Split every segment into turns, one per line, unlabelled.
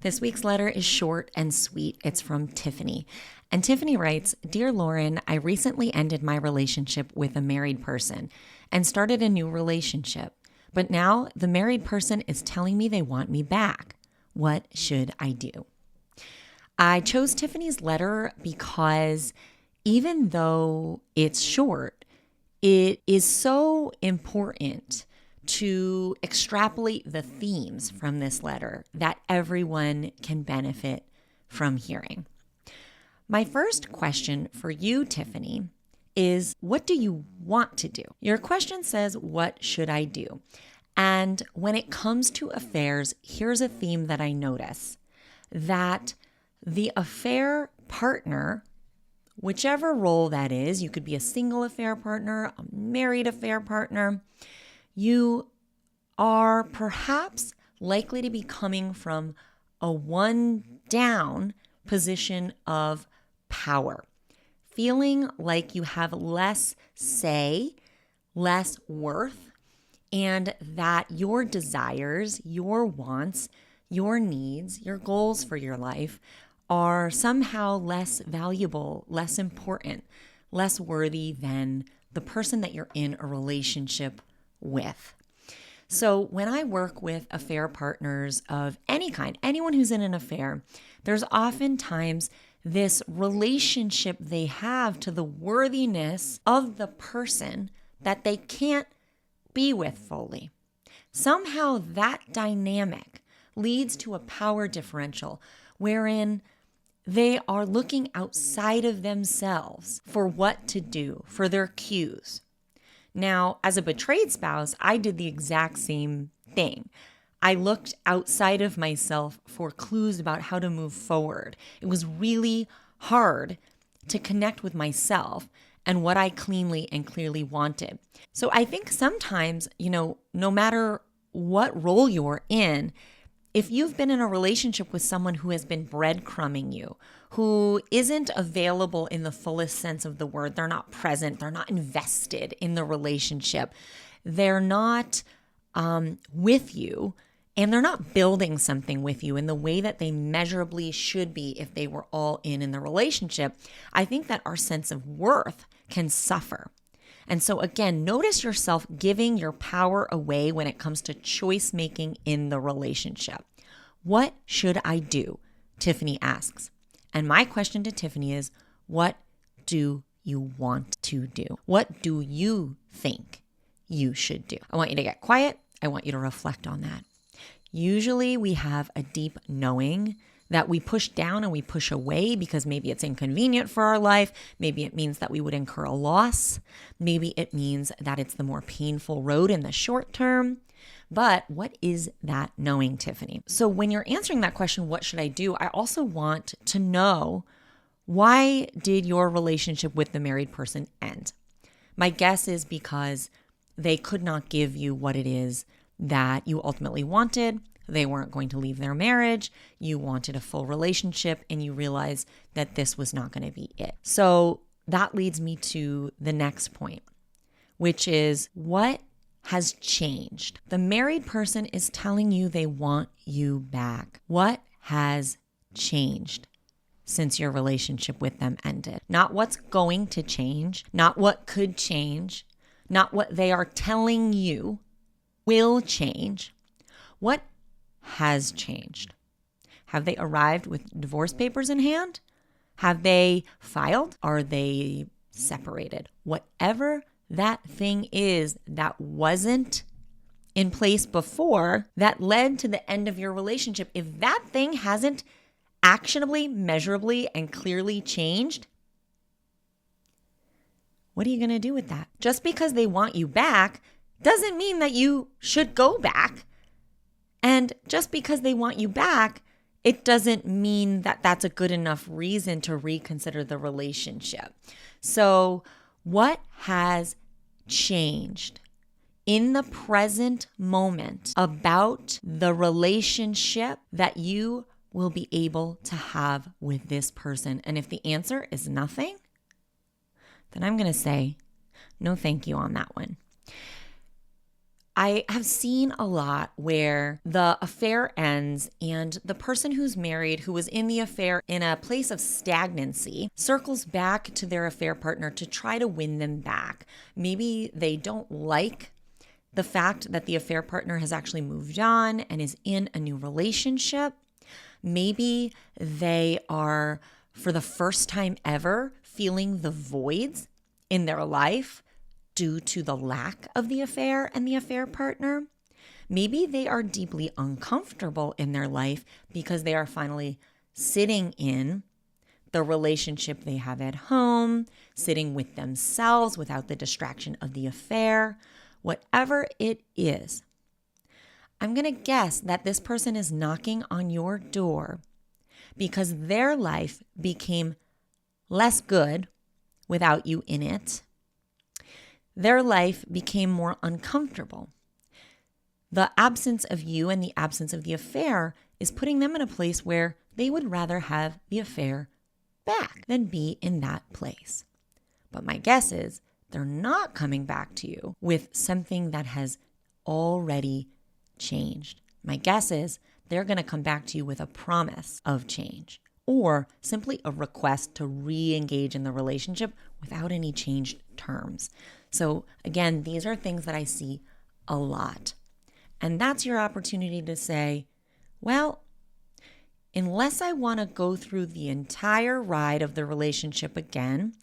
This week's letter is short and sweet. It's from Tiffany. And Tiffany writes, "Dear Lauren, I recently ended my relationship with a married person and started a new relationship. But now the married person is telling me they want me back. What should I do?" I chose Tiffany's letter because even though it's short, it is so important to extrapolate the themes from this letter that everyone can benefit from hearing. My first question for you, Tiffany, is what do you want to do? Your question says, what should I do? And when it comes to affairs, here's a theme that I notice, that the affair partner, whichever role that is, you could be a single affair partner, a married affair partner, you are perhaps likely to be coming from a one down position of power, feeling like you have less say, less worth, and that your desires, your wants, your needs, your goals for your life are somehow less valuable, less important, less worthy than the person that you're in a relationship with. So when I work with affair partners of any kind, anyone who's in an affair, there's oftentimes this relationship they have to the worthiness of the person that they can't be with fully. Somehow that dynamic leads to a power differential wherein they are looking outside of themselves for what to do, for their cues. Now, as a betrayed spouse, I did the exact same thing. I looked outside of myself for clues about how to move forward. It was really hard to connect with myself and what I cleanly and clearly wanted. So I think sometimes, no matter what role you're in, if you've been in a relationship with someone who has been breadcrumbing you, who isn't available in the fullest sense of the word, they're not present, they're not invested in the relationship, they're not with you, and they're not building something with you in the way that they measurably should be if they were all in the relationship, I think that our sense of worth can suffer. And so again, notice yourself giving your power away when it comes to choice making in the relationship. What should I do? Tiffany asks. And my question to Tiffany is, what do you want to do? What do you think you should do? I want you to get quiet. I want you to reflect on that. Usually we have a deep knowing that we push down and we push away because maybe it's inconvenient for our life. Maybe it means that we would incur a loss. Maybe it means that it's the more painful road in the short term. But what is that knowing, Tiffany? So when you're answering that question, what should I do? I also want to know, why did your relationship with the married person end? My guess is because they could not give you what it is that you ultimately wanted. They weren't going to leave their marriage. You wanted a full relationship and you realized that this was not going to be it. So that leads me to the next point, which is, what has changed? The married person is telling you they want you back. What has changed since your relationship with them ended? Not what's going to change, not what could change, not what they are telling you will change. What has changed? Have they arrived with divorce papers in hand? Have they filed? Are they separated? Whatever that thing is that wasn't in place before that led to the end of your relationship, if that thing hasn't actionably, measurably, and clearly changed, what are you going to do with that? Just because they want you back doesn't mean that you should go back. And just because they want you back, it doesn't mean that that's a good enough reason to reconsider the relationship. So what has changed in the present moment about the relationship that you will be able to have with this person? And if the answer is nothing, then I'm going to say no thank you on that one. I have seen a lot where the affair ends and the person who's married, who was in the affair in a place of stagnancy, circles back to their affair partner to try to win them back. Maybe they don't like the fact that the affair partner has actually moved on and is in a new relationship. Maybe they are, for the first time ever, feeling the voids in their life due to the lack of the affair and the affair partner. Maybe they are deeply uncomfortable in their life because they are finally sitting in the relationship they have at home, sitting with themselves without the distraction of the affair. Whatever it is, I'm going to guess that this person is knocking on your door because their life became less good without you in it. Their life became more uncomfortable. The absence of you and the absence of the affair is putting them in a place where they would rather have the affair back than be in that place. But my guess is they're not coming back to you with something that has already changed. My guess is they're going to come back to you with a promise of change or simply a request to re-engage in the relationship without any changed terms. So again, these are things that I see a lot. And that's your opportunity to say, well, unless I want to go through the entire ride of the relationship again,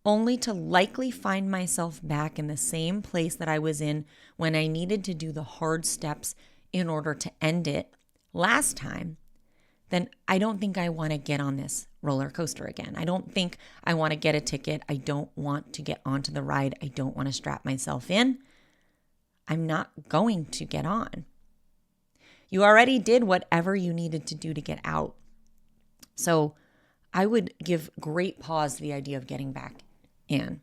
only to likely find myself back in the same place that I was in when I needed to do the hard steps in order to end it last time, then I don't think I want to get on this roller coaster again. I don't think I want to get a ticket. I don't want to get onto the ride. I don't want to strap myself in. I'm not going to get on. You already did whatever you needed to do to get out. So I would give great pause to the idea of getting back in.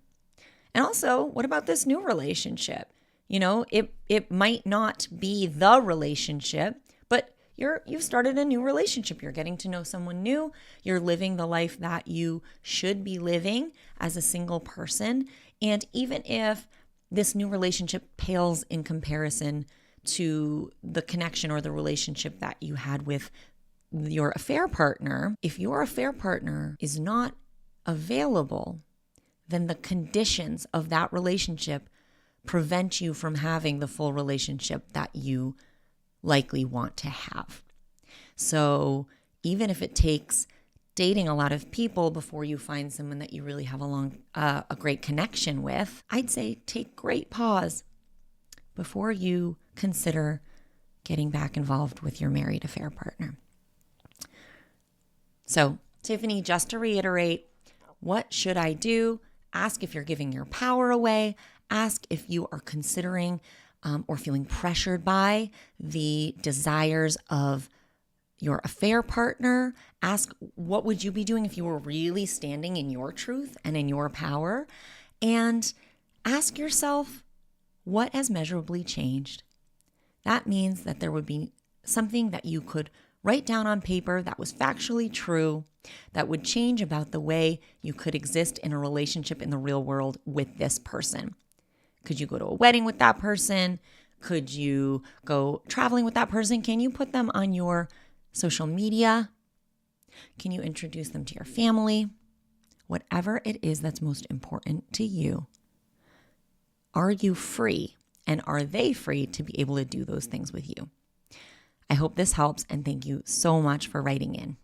And also, what about this new relationship? You know, it might not be the relationship, but you've started a new relationship. You're getting to know someone new. You're living the life that you should be living as a single person. And even if this new relationship pales in comparison to the connection or the relationship that you had with your affair partner, if your affair partner is not available, then the conditions of that relationship prevent you from having the full relationship that you likely want to have. So even if it takes dating a lot of people before you find someone that you really have a great connection with, I'd say take great pause before you consider getting back involved with your married affair partner. So, Tiffany, just to reiterate, what should I do? Ask if you're giving your power away. Ask if you are considering or feeling pressured by the desires of your affair partner. Ask what would you be doing if you were really standing in your truth and in your power. And ask yourself, what has measurably changed? That means that there would be something that you could write down on paper that was factually true, that would change about the way you could exist in a relationship in the real world with this person. Could you go to a wedding with that person? Could you go traveling with that person? Can you put them on your social media? Can you introduce them to your family? Whatever it is that's most important to you, are you free? And are they free to be able to do those things with you? I hope this helps, and thank you so much for writing in.